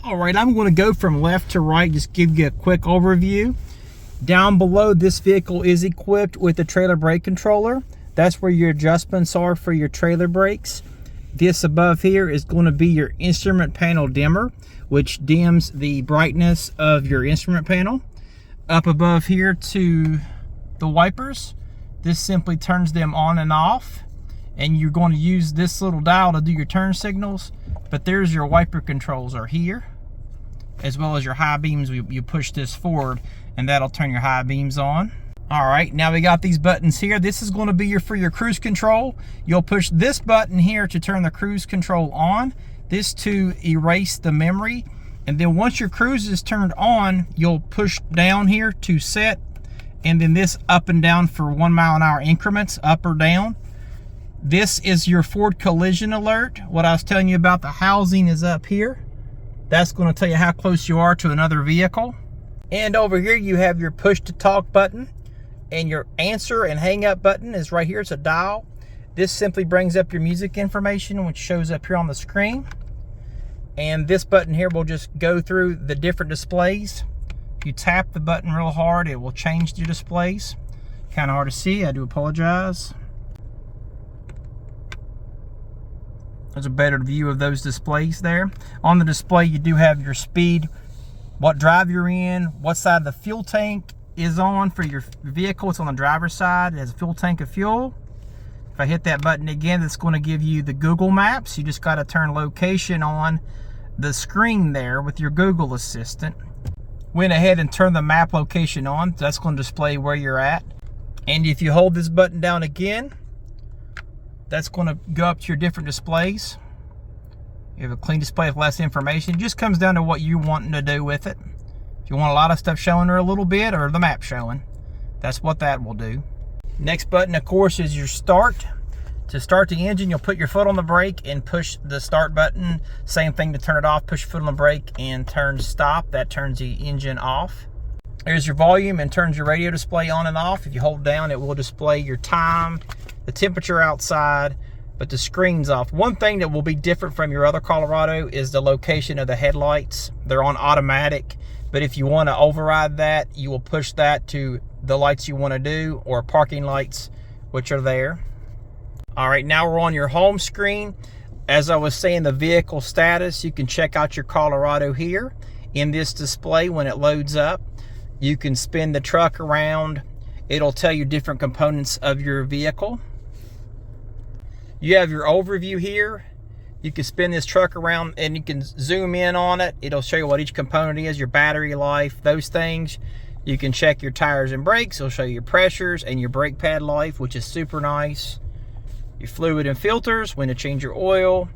All right, I'm going to go from left to right, just give you a quick overview. Down below, this vehicle is equipped with a trailer brake controller. That's where your adjustments are for your trailer brakes. This above here is going to be your instrument panel dimmer, which dims the brightness of your instrument panel. Up above here to the wipers, this simply turns them on and off, and you're going to use this little dial to do your turn signals. But there's your wiper controls are here, as well as your high beams. You push this forward and that'll turn your high beams on. All right, now we got these buttons here. This is going to be for your cruise control. You'll push this button here to turn the cruise control on, this to erase the memory. And then once your cruise is turned on, you'll push down here to set, and then this up and down for 1 mile an hour increments, up or down. This is your Ford collision alert. What I was telling you about the housing is up here. That's going to tell you how close you are to another vehicle. And over here you have your push to talk button, and your answer and hang up button is right here. It's a dial. This simply brings up your music information, which shows up here on the screen. And this button here will just go through the different displays. If you tap the button real hard, it will change the displays. Kind of hard to see, I do apologize. There's a better view of those displays there. On the display, you do have your speed, what drive you're in, what side of the fuel tank is on for your vehicle. It's on the driver's side. It has a fuel tank of fuel. If I hit that button again, it's going to give you the Google Maps. You just got to turn location on the screen there with your Google Assistant. Went ahead and turned the map location on. That's going to display where you're at. And if you hold this button down again, that's going to go up to your different displays. You have a clean display with less information. It just comes down to what you're wanting to do with it. If you want a lot of stuff showing or a little bit, or the map showing, that's what that will do. Next button, of course, is your start. To start the engine, you'll put your foot on the brake and push the start button. Same thing to turn it off, push your foot on the brake and turn stop. That turns the engine off. There's your volume and turns your radio display on and off. If you hold down, it will display your time, the temperature outside, but the screen's off. One thing that will be different from your other Colorado is the location of the headlights. They're on automatic, but if you want to override that, you will push that to the lights you want to do, or parking lights, which are there. All right, now we're on your home screen. As I was saying, the vehicle status, you can check out your Colorado here in this display when it loads up. You can spin the truck around. It'll tell you different components of your vehicle. You have your overview here. You can spin this truck around and you can zoom in on it. It'll show you what each component is, your battery life, those things. You can check your tires and brakes. It'll show you your pressures and your brake pad life, which is super nice. Your fluid and filters, when to change your oil.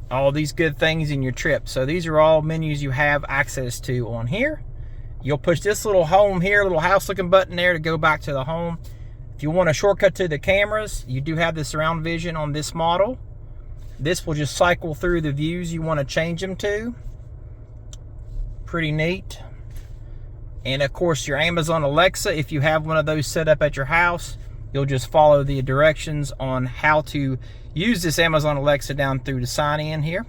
All these good things in your trip. So these are all menus you have access to on here. You'll push this little home here, little house looking button there to go back to the home. If you want a shortcut to the cameras, you do have the surround vision on this model. This will just cycle through the views you want to change them to. Pretty neat. And of course your Amazon Alexa, if you have one of those set up at your house, you'll just follow the directions on how to use this Amazon Alexa down through the sign in here.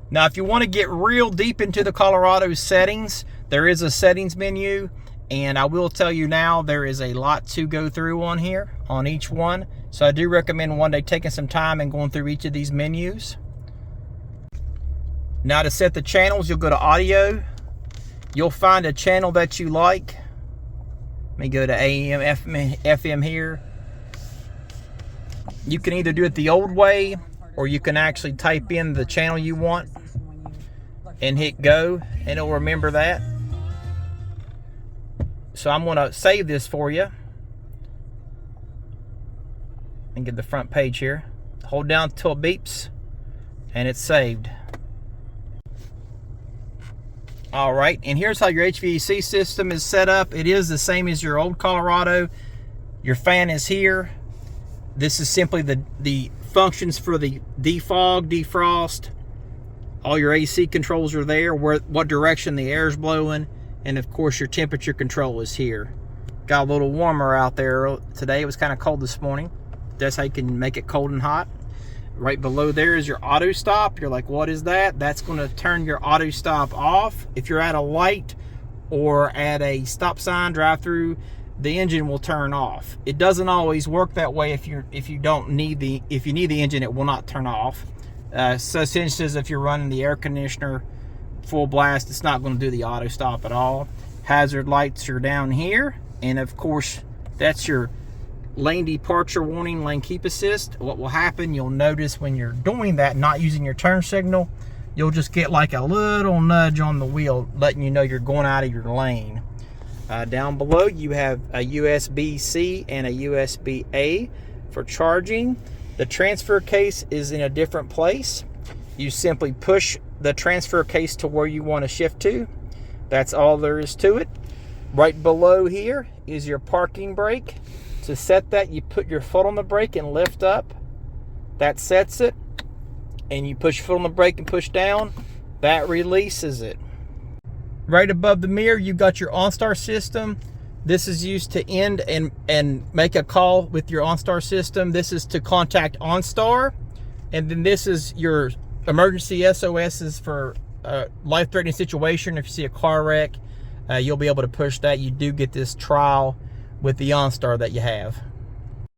Now, if you want to get real deep into the Colorado settings, there is a settings menu, and I will tell you now, there is a lot to go through on here, on each one. So I do recommend one day taking some time and going through each of these menus. Now, to set the channels, you'll go to audio. You'll find a channel that you like. Let me go to AM, FM here. You can either do it the old way, or you can actually type in the channel you want and hit go, and it'll remember that. So I'm going to save this for you and get the front page here. Hold down till it beeps and it's saved. All right, and here's how your HVAC system is set up. It is the same as your old Colorado. Your fan is here. This is simply the functions for the defog, defrost. All your AC controls are there, what direction the air is blowing, and of course your temperature control is here. Got a little warmer out there today. It was kind of cold this morning. That's how you can make it cold and hot. Right below there is your auto stop. You're like, what is that? That's going to turn your auto stop off. If you're at a light or at a stop sign, drive through, the engine will turn off. It doesn't always work that way. If you need the engine, it will not turn off. So for instance, if you're running the air conditioner full blast, it's not going to do the auto stop at all. Hazard lights are down here, and of course that's your lane departure warning, lane keep assist. What will happen, you'll notice when you're doing that, not using your turn signal, you'll just get like a little nudge on the wheel letting you know you're going out of your lane. Down below you have a USB-C and a USB-A for charging. The transfer case is in a different place. You simply push the transfer case to where you want to shift to. That's all there is to it. Right below here is your parking brake. To set that, you put your foot on the brake and lift up. That sets it. And you push your foot on the brake and push down. That releases it. Right above the mirror, you've got your OnStar system. This is used to end and make a call with your OnStar system. This is to contact OnStar. And then this is your emergency SOSs for a life-threatening situation. If you see a car wreck, you'll be able to push that. You do get this trial with the OnStar that you have.